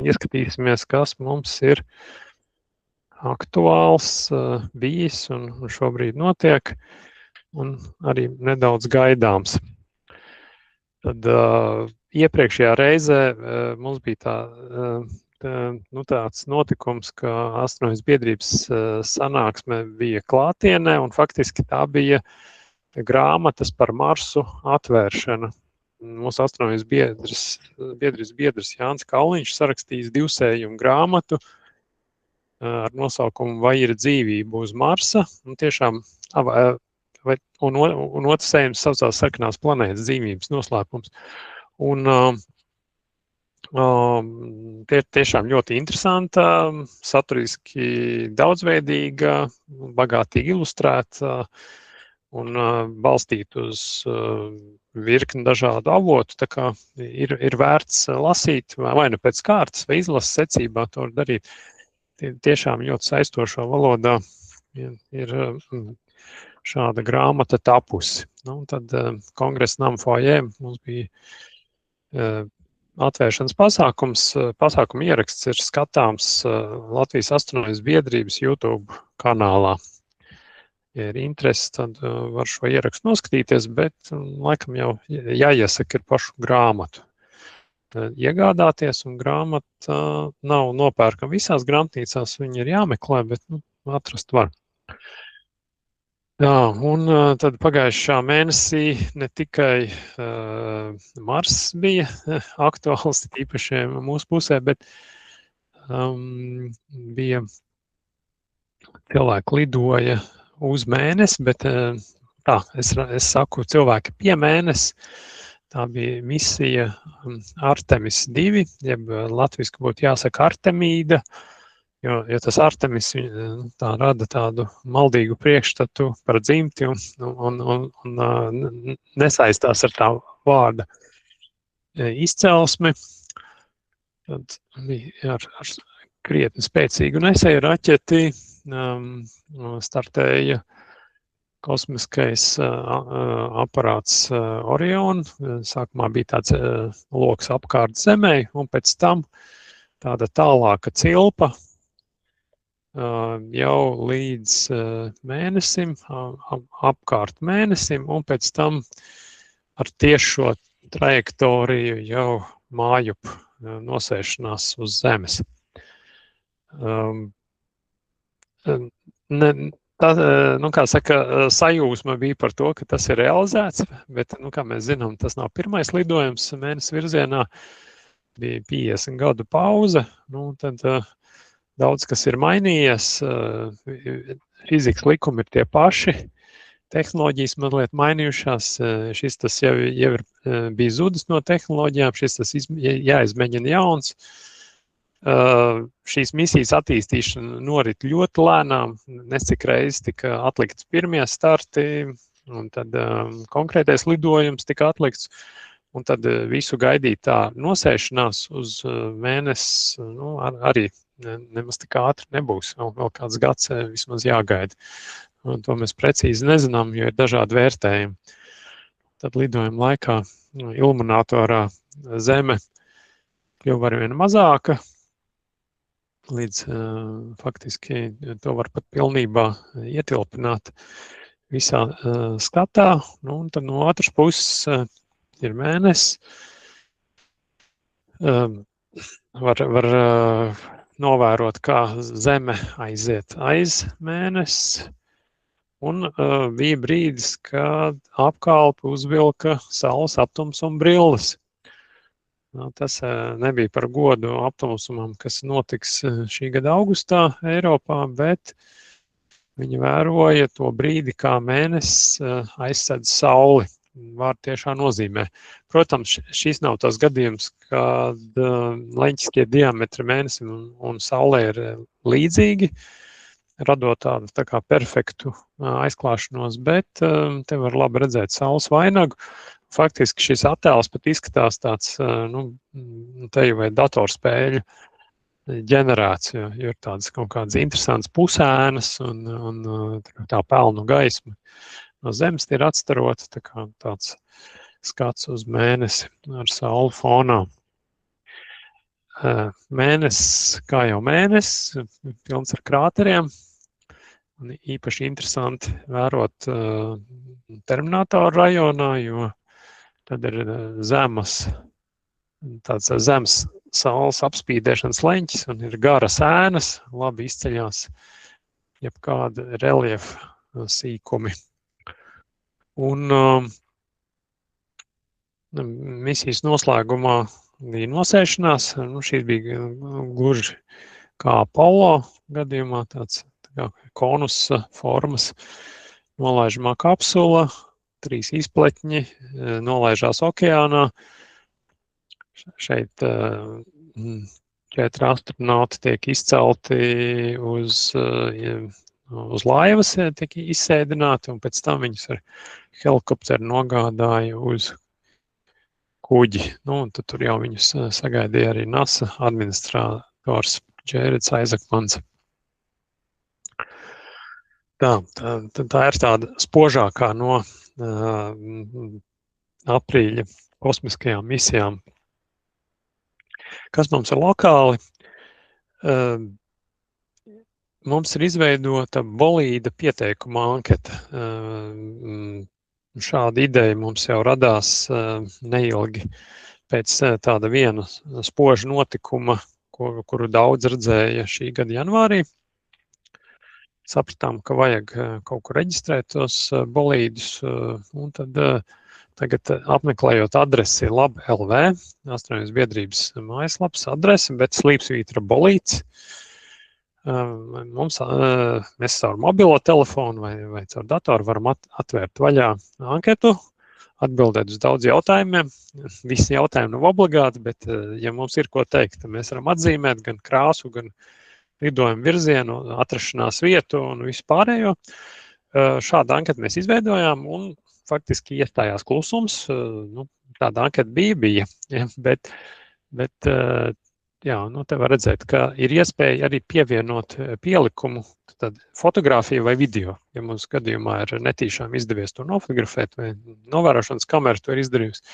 ieskatīsimies, kas mums ir aktuāls, bijis un šobrīd notiek, un arī nedaudz gaidāms. Tad iepriekšējā reizē mums bija tāds notikums, ka astronomijas biedrības sanāksme bija klātienē, un faktiski tā bija grāmatas par Marsu atvēršana. Mūsu astronomijas biedrs Jānis Kalniņš sarakstījis 2 grāmatu ar nosaukumu Vai ir dzīvība uz Marsa, un tiešām un otrs sējums saucās Sarkanās planētas dzīvības noslēpums. Un tiešām ļoti interesanta, saturiski daudzveidīga, bagātīgi ilustrēta un balstīta uz virkni dažādu avotu, tā kā ir vērts lasīt, vai nu pēc kārtas, vai izlases secībā to var darīt. Tiešām ļoti saistošā valodā ir šāda grāmata tapusi. Tad Kongresa nama foajē mums bija atvēršanas pasākums. Pasākuma ieraksts ir skatāms Latvijas astronomijas biedrības YouTube kanālā. Ja ir interesi, tad var šo ierakstu noskatīties, bet laikam jau jāiesaka ir pašu grāmatu iegādāties, un grāmata nav nopērkama visās grāmatnīcās, viņi ir jāmeklē, bet atrast var. Jā, un tad pagājušā mēnesī ne tikai Mars bija aktuāls, īpaši mūsu pusē, bet bija cilvēki lidoja uz mēnesi, bet es saku cilvēki pie mēnesi. Tā bija misija Artemis 2, jeb latviski būtu jāsaka Artemīda, jo tas Artemis tā rada tādu maldīgu priekšstatu par dzimti un nesaistās ar tā vārda izcelsmi. Tad bija ar krietni spēcīgu nesēju raķeti startēja kosmiskais aparāts Orion. Sākumā bija tāds loks apkārt Zemei, un pēc tam tāda tālāka cilpa jau līdz mēnesim, apkārt mēnesim, un pēc tam ar tiešo trajektoriju jau mājup nosēšanās uz Zemes. Kā saka, sajūsma bija par to, ka tas ir realizēts, bet, kā mēs zinām, tas nav pirmais lidojums mēnesi virzienā, bija 50 gadu pauze, tad daudz kas ir mainījies, fizikas likumi ir tie paši, tehnoloģijas mazliet mainījušās, šis tas jau ir bija zudis no tehnoloģijām, šis tas jāizmēģina jauns. Šīs misijas attīstīšana norit ļoti lēnām, necik reizes tika atlikts pirmie starti, un tad konkrētais lidojums tika atlikts, un tad visu gaidīt tā nosēšanās uz mēnesi, arī nemaz tik ātri nebūs, vēl kāds gads vismaz jāgaida. Un to mēs precīzi nezinām, jo ir dažādi vērtējumi. Tad lidojuma laikā iluminatorā Zeme kļuva arvien mazāka, līdz faktiski to var pat pilnībā ietilpināt visā skatā. Un tad no otras puses ir mēnesis. Var novērot, kā Zeme aiziet aiz mēnesi. Un bija brīdis, kad apkalpi uzvilka Saules Optimus un brilles. Tas nebija par godu Optimusam, kas notiks šī gada augustā Eiropā, bet viņi vēroja to brīdi, kā mēnesis aizsedz Sauli. Vārdu tiešā nozīmē. Protams, šis nav tas gadījums, kad leņķiskie diametri mēnesim un Saulē ir līdzīgi, radot tādu tā kā perfektu aizklāšanos, bet te var labi redzēt Saules vainagu. Faktiski šis attēls pat izskatās tāds, te jau vai datorspēļu ģenerēts, jo ir tādas kaut kādas interesantas pusēnas un tā pelnu gaisma no Zemes ir atstarota, tā kā tāds skats uz mēnesi ar Sauli fonā. mēnesis, kā jau mēnesis, pilns ar krāteriem. Un īpaši interesanti vērot Terminātoru rajonā, jo tad ir tāds zems saules apspīdēšanas leņķis un ir garas ēnas, labi izceļās jebkāda reliefa sīkumi. Un misijas noslēgumā bija nosēšanās. Šī bija gluži kā Apollo gadījumā, tāds kā konusa formas, nolaižamā kapsula, 3 izpletņi, nolaižās okeānā. Šeit 4 astronauti tiek izcelti uz laivas, tiek izsēdināti, un pēc tam viņus ar helikopteru nogādāja uz kuģi. Un tad tur jau viņus sagaidīja arī NASA administrators Jēreds Aizakmans. Tā ir tāda spožākā no aprīļa kosmiskajām misijām. Kas mums ir lokāli? Mums ir izveidota bolīda pieteikuma anketa. Šāda ideja mums jau radās neilgi pēc tāda viena spoža notikuma, kuru daudz redzēja šī gada janvārī. Sapratām, ka vajag kaut kur reģistrēt tos bolīdus, un tad tagad apmeklējot adresi Lab.lv, astronomijas biedrības mājaslapas adresi, bet slīpsvītra bolīds. Mēs caur mobilo telefonu vai caur datoru varam atvērt vaļā anketu, atbildēt uz daudz jautājumiem. Visi jautājumi nav obligāti, bet, ja mums ir ko teikt, tad mēs varam atzīmēt gan krāsu, gan lidojumu virzienu, atrašanās vietu un visu pārējo. Šādu anketu mēs izveidojām un faktiski iestājās klusums. Tāda anketa bija, bet te var redzēt, ka ir iespēja arī pievienot pielikumu, tad fotografiju vai video. Ja mums gadījumā ir netīšām izdevies to nofotografēt vai novērošanas kamera to ir izdarījusi.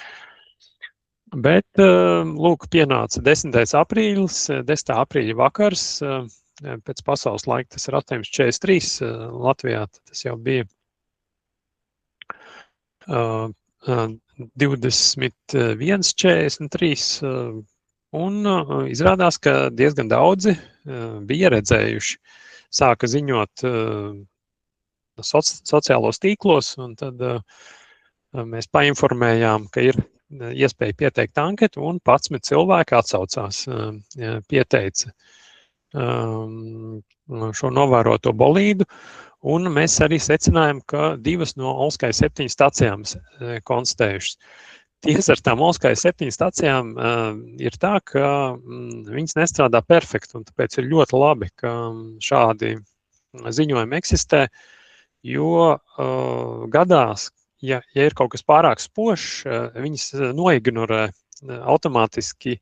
Bet, lūk, pienāca 10. aprīlis, 10. aprīļa vakars, pēc pasaules laika, tas ir 8:43 Latvijā, tas jau bija 21:43, un izrādās, ka diezgan daudzi bija redzējuši, sāka ziņot sociālos tīklos, un tad mēs painformējām, ka ir iespēja pieteikt anketu, un 11 cilvēki atsaucās, pieteica šo novēroto bolīdu, un mēs arī secinājām, ka 2 no Olskai 7 stacijām konstatējušas. Tiesa ar tām Olskai 7 stacijām ir tā, ka viņas nestrādā perfekti, un tāpēc ir ļoti labi, ka šādi ziņojumi eksistē, jo gadās, ja ir kaut kas pārāk spožs, viņas noignorē automātiski,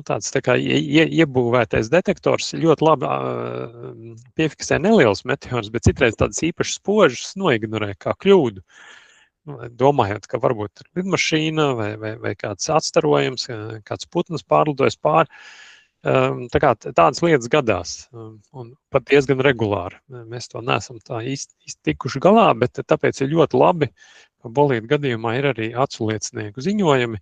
tāds tā kā iebūvētais detektors ļoti labi piefiksē neliels meteors, bet citreiz tādas īpašas spožas noignorē kā kļūdu. Domājot, ka varbūt ir lidmašīna vai kāds atstarojums, kāds putns pārlidojas pāri. Tādas lietas gadās, un pat diezgan regulāri. Mēs to neesam tā īsti tikuši galā, bet tāpēc ir ļoti labi, ka bolīdu gadījumā ir arī aculiecinieku ziņojumi,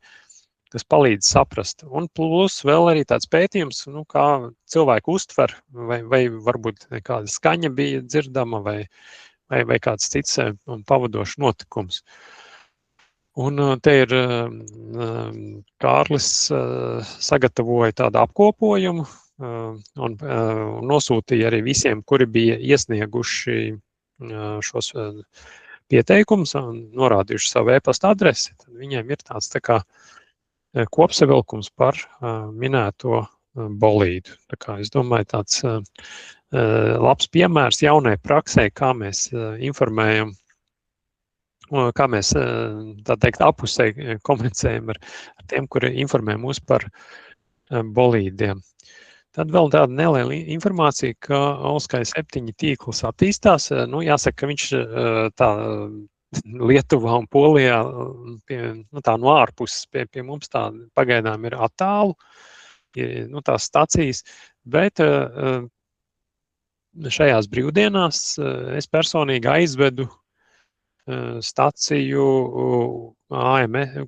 kas palīdz saprast. Un plus vēl arī tāds pētījums, kā cilvēku uztver, vai varbūt kāda skaņa bija dzirdama, vai kāds cits pavadošs notikums. Un te ir Kārlis sagatavoja tādu apkopojumu un nosūtīja arī visiem, kuri bija iesnieguši šos pieteikumus un norādījuši savu e-pasta adresi. Tad viņiem ir tāds tā kā kopsavilkums par minēto bolīdu. Tā kā es domāju, tāds labs piemērs jaunai praksē, kā mēs informējam, kā mēs, tā teikt, apusē komunicējam ar tiem, kuri informē mūs par bolīdiem. Tad vēl tāda neliela informācija, ka Olskai 7 tīkls attīstās. Jāsaka, ka viņš tā Lietuvā un Polijā tā no ārpuses pie mums tā pagaidām ir attālu. tās stacijas, bet šajās brīvdienās es personīgi aizvedu staciju,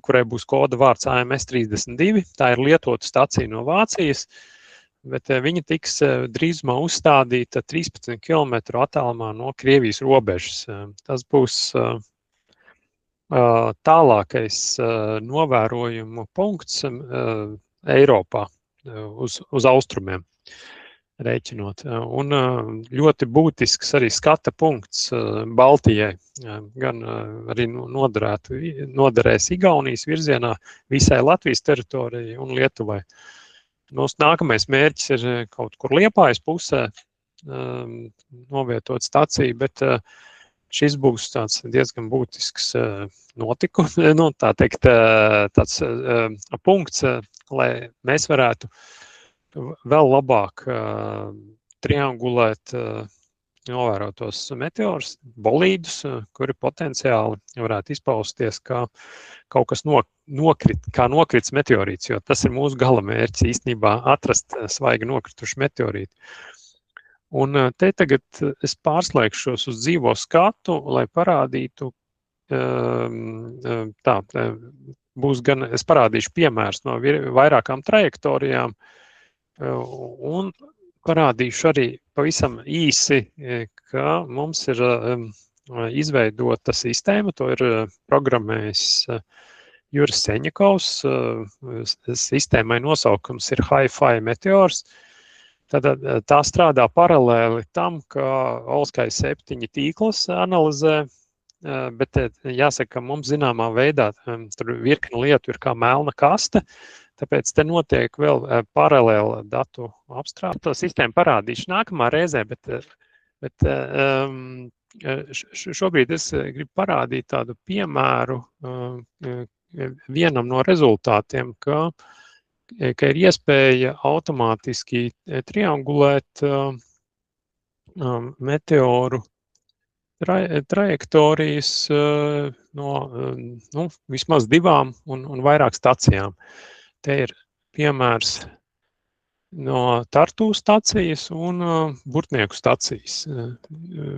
kurai būs koda vārds AMS 32. Tā ir lietota stacija no Vācijas, bet viņa tiks drīzumā uzstādīta 13 km attālumā no Krievijas robežas. Tas būs tālākais novērojumu punkts Eiropā uz austrumiem rēķinot. Un ļoti būtisks arī skata punkts Baltijai, gan arī noderēs Igaunijas virzienā visai Latvijas teritorijai un Lietuvai. Mūsu nākamais mērķis ir kaut kur Liepājas pusē novietot staciju, bet šis būs tāds diezgan būtisks notikums, tā teikt, tāds punkts, lai mēs varētu vēl labāk triangulēt novērotos meteorus, bolīdus, kuri potenciāli varētu izpausties kā kaut kas nokrits meteorīts, jo tas ir mūsu gala mērķis īstenībā atrast svaigi nokrituši meteorīti. Un te tagad es pārslēgšos uz dzīvo skatu, lai parādītu, būs gan, es parādīšu piemērs no vairākām trajektorijām, un parādīšu arī pavisam īsi, ka mums ir izveidota sistēma, to ir programmējis Juris Seņakovs, sistēmai nosaukums ir Hi-Fi Meteors. Tad tā strādā paralēli tam, ka Olskai 7 tīkls analizē, bet jāsaka, ka mums zināmā veidā tur virkni lietu ir kā melna kaste, tāpēc te notiek vēl paralēla datu apstrāde. To sistēmu parādīšu nākamā reizē, bet šobrīd es gribu parādīt tādu piemēru vienam no rezultātiem, ka ir iespēja automātiski triangulēt meteoru trajektorijas no vismaz 2 un vairāk stacijām. Te ir piemērs no Tartu stacijas un Burtnieku stacijas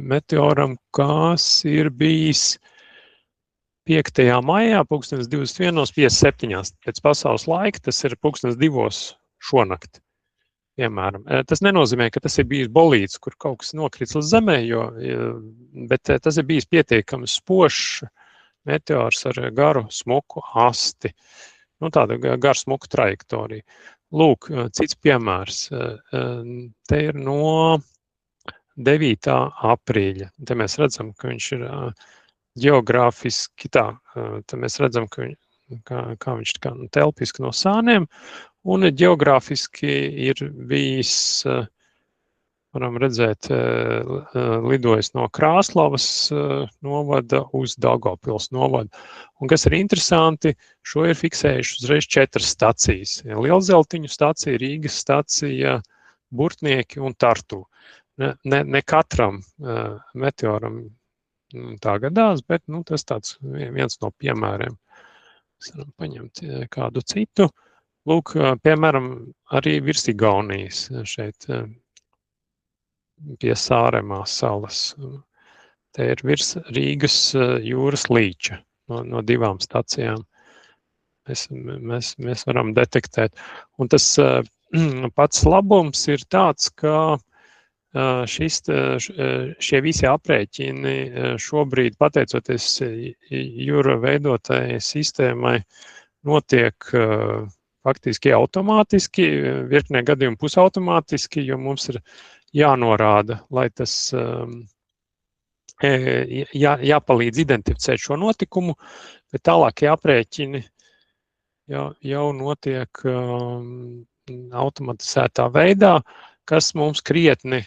meteoram, kas ir bijis 5. maijā, 21:57 pēc pasaules laika, tas ir 2:00 šonakt, piemēram. Tas nenozīmē, ka tas ir bijis bolīds, kur kaut kas nokrits līdz zemē, bet tas ir bijis pietiekami spožs meteors ar garu smuku asti. Tāda gara smuka trajektorija. Lūk, cits piemērs. Te ir no 9. aprīļa. Te mēs redzam, ka viņš ir ģeogrāfiski te mēs redzam, kā viņš telpiski no sāniem, un ģeogrāfiski ir bijis, varam redzēt, lidojis no Krāslavas novada uz Daugavpils novadu. Un kas ir interesanti, šo ir fiksējuši uzreiz 4 stacijas. Lielzeltiņu stacija, Rīgas stacija, Burtnieki un Tartu. Ne katram meteoram tā gadās, bet tas tāds viens no piemēriem. Mēs varam paņemt kādu citu. Lūk, piemēram, arī virs Igaunijas šeit pie Sāremās salas. Te ir virs Rīgas jūras līča no 2 stacijām. Mēs varam detektēt. Un tas pats labums ir tāds, ka šie visi aprēķini šobrīd, pateicoties Jura veidotajai sistēmai, notiek faktiski automātiski, virknē gadījumu pusautomātiski, jo mums ir jānorāda, lai tas jāpalīdz identificēt šo notikumu, bet tālākie aprēķini jau notiek automatizētā veidā, kas mums krietni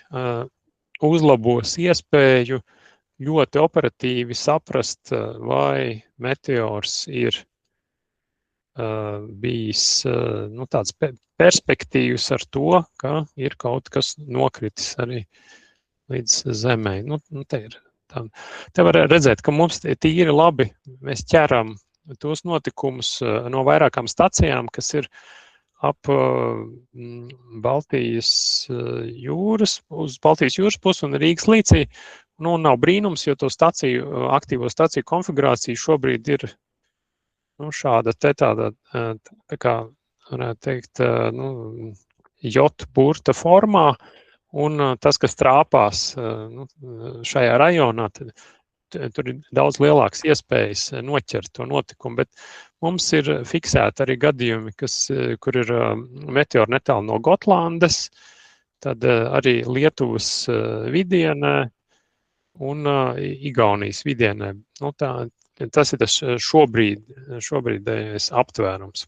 uzlabos iespēju ļoti operatīvi saprast, vai meteors ir bijis tāds perspektīvs ar to, ka ir kaut kas nokritis arī līdz zemē. Te var redzēt, ka mums tīri labi mēs ķeram tos notikumus no vairākām stacijām, kas ir ap Baltijas jūras, uz Baltijas jūras pusi un Rīgas līcī. Nu, nav brīnums, jo to aktīvo staciju konfigurācija šobrīd ir šāda tāda, tā kā, varētu teikt, J-burta formā, un tas, kas trāpās šajā rajonā, tur ir daudz lielākas iespējas noķert to notikumu, bet mums ir fiksēti arī gadījumi, kur ir meteori netālu no Gotlandes, tad arī Lietuvas vidienē un Igaunijas vidienē. Tas ir tas šobrīdējais aptvērums.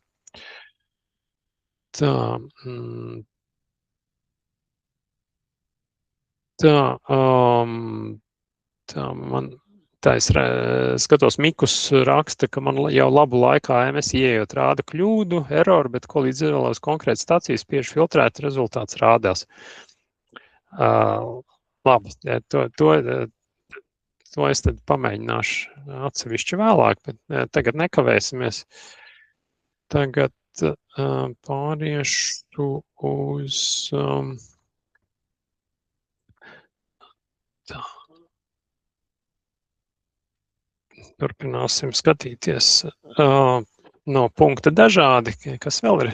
Es skatos, Mikus raksta, ka man jau labu laikā AMS ieejot rāda kļūdu, eroru, bet ko līdz izvēlos konkrēti stacijas spiež filtrēt, rezultāts rādās. Labi, to es tad pamēģināšu atsevišķi vēlāk, bet tagad nekavēsimies. Tagad pāriešu uz... Turpināsim skatīties no punkta dažādi, kas vēl ir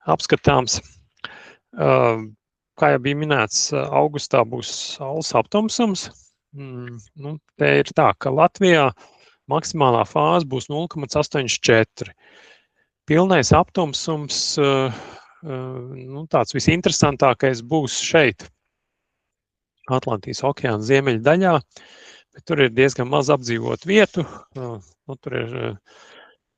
apskatāms. Kā jau bija minēts, augustā būs saules aptumsums. Te ir tā, ka Latvijā maksimālā fāze būs 0,84. Pilnais aptumsums, tāds visinteresantākais būs šeit, Atlantijas okeāna ziemeļa daļā, bet tur ir diezgan maz apdzīvot vietu. Tur ir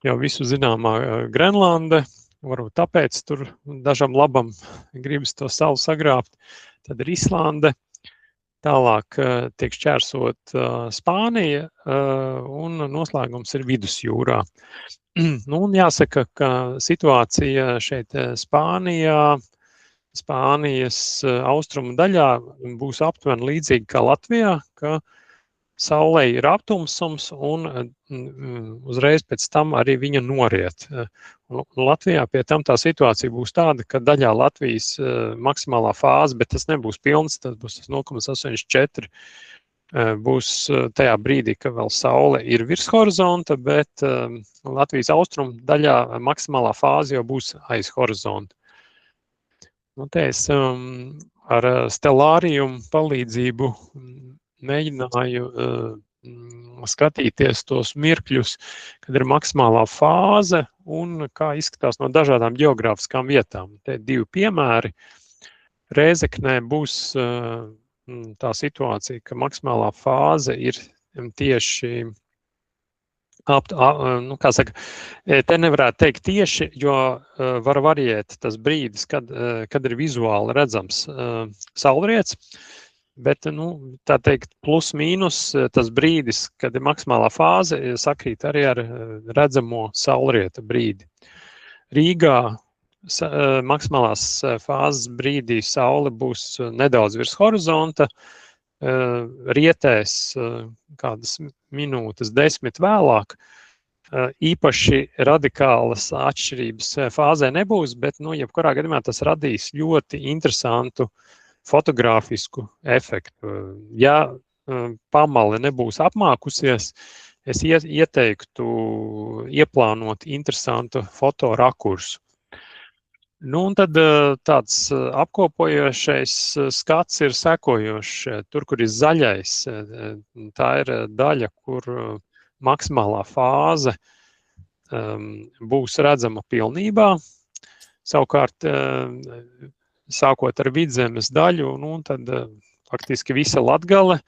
jau visu zināmā Grenlande, varbūt tāpēc tur dažam labam gribas to salu sagrābt. Tad ir Islande, tālāk tiek šķērsot Spānija un noslēgums ir Vidusjūrā. Un jāsaka, ka situācija šeit Spānijas austrumu daļā būs aptuveni līdzīga kā Latvijā, ka Saulē ir aptumsums un uzreiz pēc tam arī viņa noriet. Latvijā pie tam tā situācija būs tāda, ka daļā Latvijas maksimālā fāze, bet tas nebūs pilns, tas būs 0,84, būs tajā brīdī, ka vēl Saule ir virs horizonta, bet Latvijas austrumu daļā maksimālā fāze jau būs aiz horizonta. Te es ar stelārijumu palīdzību mēģināju skatīties tos mirkļus, kad ir maksimālā fāze un kā izskatās no dažādām geogrāfiskām vietām. Te 2 piemēri. Rēzeknē būs tā situācija, ka maksimālā fāze ir tieši, te nevarētu teikt tieši, jo var variēt tas brīdis, kad ir vizuāli redzams saulriets. Bet, tā teikt, plus mīnus tas brīdis, kad ir maksimālā fāze, sakrīt arī ar redzamo saulrieta brīdi. Rīgā maksimālās fāzes brīdī saule būs nedaudz virs horizonta, rietēs kādas minūtes 10 vēlāk. Īpaši radikālas atšķirības fāzē nebūs, bet, jebkurā gadījumā tas radīs ļoti interesantu fotogrāfisku efektu. Ja pamale nebūs apmākusies, es ieteiktu ieplānot interesantu fotorakursu. Un tad tāds apkopojošais skats ir sekojošs. Tur, kur ir zaļais, tā ir daļa, kur maksimālā fāze būs redzama pilnībā. Savukārt, sākot ar Vidzemes daļu, tad faktiski visa Latgale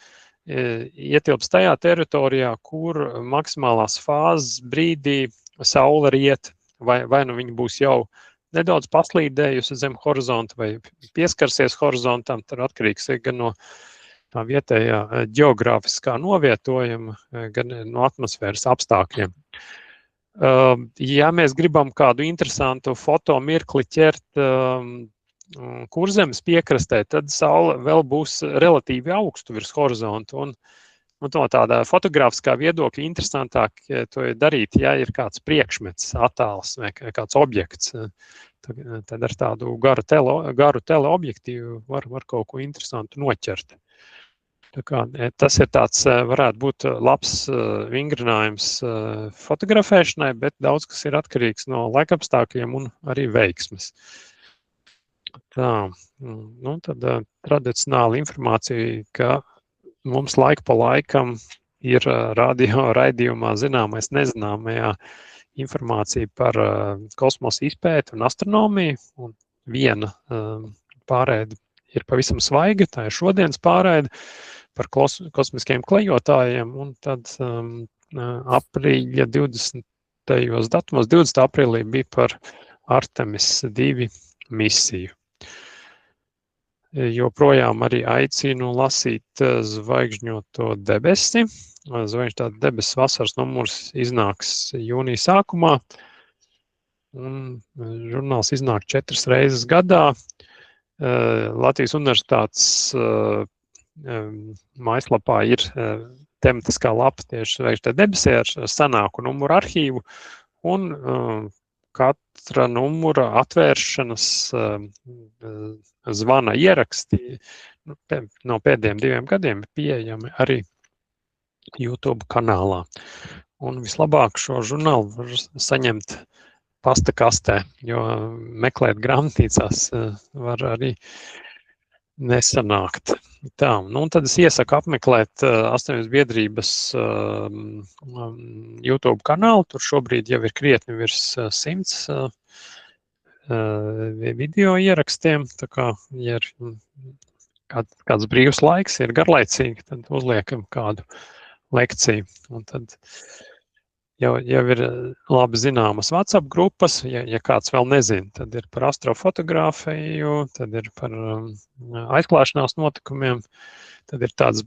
ietilps tajā teritorijā, kur maksimālās fāzes brīdī saule riet, vai viņa būs jau nedaudz paslīdējusi zem horizonta vai pieskarsies horizontam, tad atkarīgs gan no tā vietējā geogrāfiskā novietojuma, gan no atmosfēras apstākļiem. Ja mēs gribam kādu interesantu fotomirkli ķert Kurzemes piekrastē, tad saule vēl būs relatīvi augstu virs horizonta. Un no tādā fotogrāfiskā viedokļa interesantāk to darīt, ja ir kāds priekšmets, attēls vai kāds objekts. tad ar tādu garu teleobjektīvu var kaut ko interesantu noķert. Tā kā, tas ir tāds, varētu būt labs vingrinājums fotografēšanai, bet daudz kas ir atkarīgs no laikapstākļiem un arī veiksmes. Tā, tad tradicionāla informācija, ka mums laiku pa laikam ir radio raidījumā zināmais nezināmajā informācija par kosmosa izpēti un astronomiju, un viena pārēde ir pavisam svaiga, tā ir šodienas pārēde par kosmiskiem klejotājiem, un tad aprīļa 20. datumos, 20. aprīlī bija par Artemis 2 misiju. Joprojām arī aicinu lasīt Zvaigžņoto debesi. Zvaigžņotā debesis vasaras numurs iznāks jūnija sākumā, un žurnāls iznāk 4 reizes gadā. Latvijas Universitātes mājaslapā ir tematiskā lapa tieši Zvaigžņotā debesī ar senāku numuru arhīvu, un katra numura atvēršanas zvana ieraksti no pēdējiem 2 gadiem ir pieejami arī YouTube kanālā. Un vislabāk šo žurnālu var saņemt pasta kastē, jo meklēt grāmatnīcās var arī nesanākt. Tā, un tad es iesaku apmeklēt Astronomijas biedrības YouTube kanālu. Tur šobrīd jau ir krietni virs 100 video ierakstiem. Tā kā, ja ir kāds brīvs laiks, ir garlaicīgi, tad uzliekam kādu lekciju. Un tad jau ir labi zināmas WhatsApp grupas, ja kāds vēl nezina, tad ir par astrofotogrāfiju, tad ir par aizklāšanās notikumiem, tad ir tāds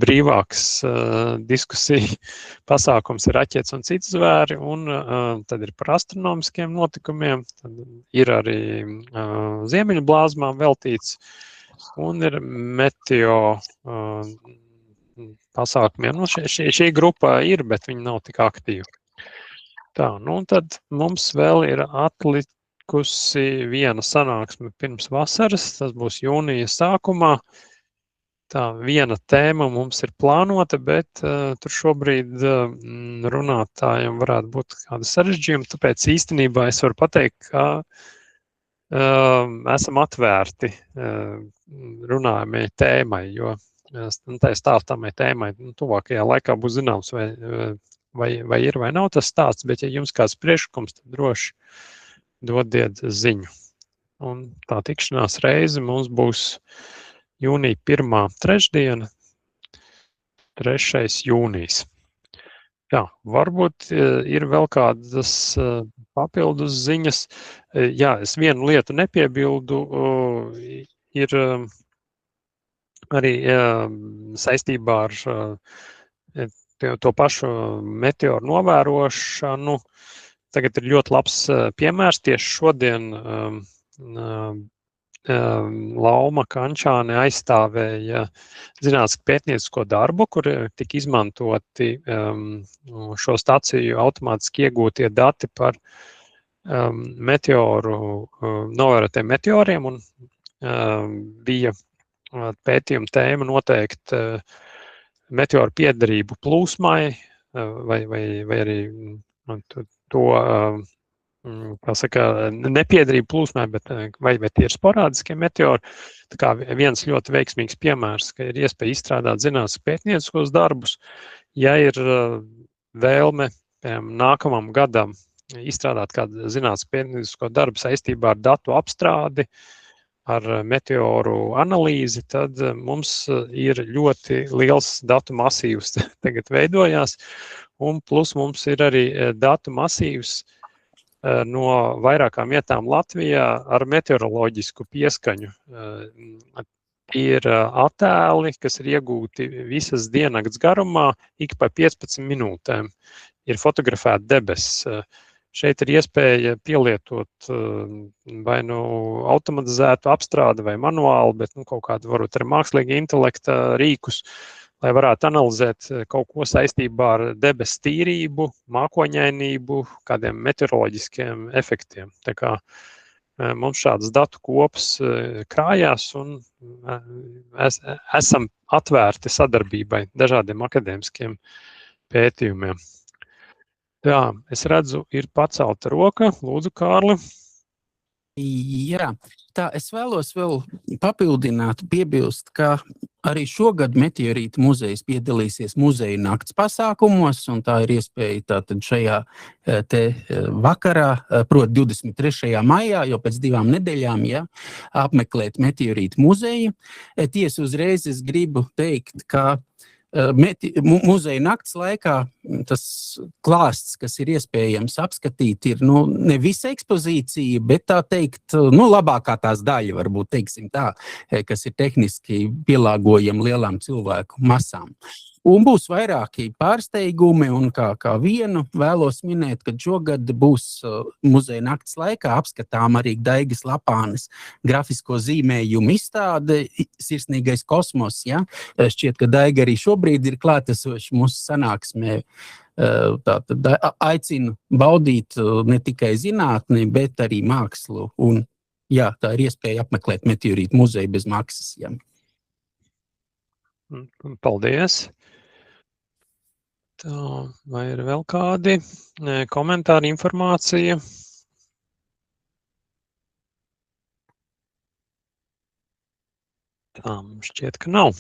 brīvāks diskusija pasākums ir raķetes un citi zvēri, un tad ir par astronomiskiem notikumiem, tad ir arī ziemeļu blāzmām veltīts, un ir meteo pasākumiem. Šī grupa ir, bet viņi nav tik aktīvi. Tā, un tad mums vēl ir atlikusi viena sanāksme pirms vasaras, tas būs jūnija sākumā. Tā, viena tēma mums ir plānota, bet tur šobrīd runātājiem varētu būt kāda sarežģījuma, tāpēc īstenībā es varu pateikt, ka esam atvērti runājumai tēmai, jo tā stāstāmai tēmai tuvākajā laikā būs zināms, vai ir vai nav tas stāsts, bet ja jums kāds priekšlikums, tad droši dodiet ziņu. Un tā tikšanās reize mums būs jūnija 1. trešdiena, 3. jūnijas. Jā, varbūt ir vēl kādas papildus ziņas. Jā, es vienu lietu nepiebildu, ir arī saistībā ar to pašu meteoru novērošanu. Tagad ir ļoti labs piemērs. Tieši šodien Lauma Kančāne aizstāvēja zinātnisku pētniecisko darbu, kur tika izmantoti šo staciju automātiski iegūtie dati par novērotiem meteoriem, un bija pētījuma tēma noteikti meteoru piederību plūsmai, vai arī to, kā saka, nepiederību plūsmai, bet vai tie ir sporādiskie meteori. Tā kā viens ļoti veiksmīgs piemērs, ka ir iespēja izstrādāt zinātnisku pētnieciskos darbus, ja ir vēlme nākamam gadam izstrādāt kādu zinātnisku pētniecisko darbu saistībā ar datu apstrādi, ar meteoru analīzi, tad mums ir ļoti liels datu masīvs tagad veidojās, un plus mums ir arī datu masīvs no vairākām vietām Latvijā ar meteoroloģisku pieskaņu. Ir attēli, kas ir iegūti visas diennakts garumā, ik pa 15 minūtēm ir fotografēta debesis. Šeit ir iespēja pielietot vai automatizētu apstrādi vai manuāli, bet kaut kādu varbūt ar mākslīga intelekta rīkus, lai varētu analizēt kaut ko saistībā ar debesu tīrību, mākoņainību, kādiem meteoroloģiskiem efektiem. Tā kā mums šādas datu kopas krājās un esam atvērti sadarbībai dažādiem akadēmiskiem pētījumiem. Jā, es redzu, ir pacelta roka. Lūdzu, Kārli. Jā, tā es vēlos vēl papildināt, piebilst, ka arī šogad Meteorīta muzejs piedalīsies muzeja nakts pasākumos, un tā ir iespēja tātad šajā te vakarā, proti 23. maijā, jau pēc 2 nedēļām, ja, apmeklēt Meteorīta muzeju. Tiesa uzreiz es gribu teikt, ka muzeja nakts laikā tas klāsts, kas ir iespējams apskatīt, ir ne visa ekspozīcija, bet tā teikt, labākā tās daļa, varbūt teiksim tā, kas ir tehniski pielāgojama lielām cilvēku masām. Un būs vairāki pārsteigumi, un kā vienu vēlos minēt, ka šogad būs muzeja nakts laikā apskatām arī Daigas Lapānes grafisko zīmējumu izstāde Sirsnīgais kosmos. Ja? Šķiet, ka Daiga arī šobrīd ir klātesoši mūsu sanāksmē. Tātad aicinu baudīt ne tikai zinātni, bet arī mākslu. Un, jā, tā ir iespēja apmeklēt Meteorīta muzeju bez maksas. Ja. Paldies! Tā, vai ir vēl kādi komentāri, informācija? Tā, šķiet, ka nav.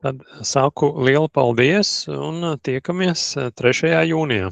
Tad saku lielu paldies un tiekamies 3. jūnijā.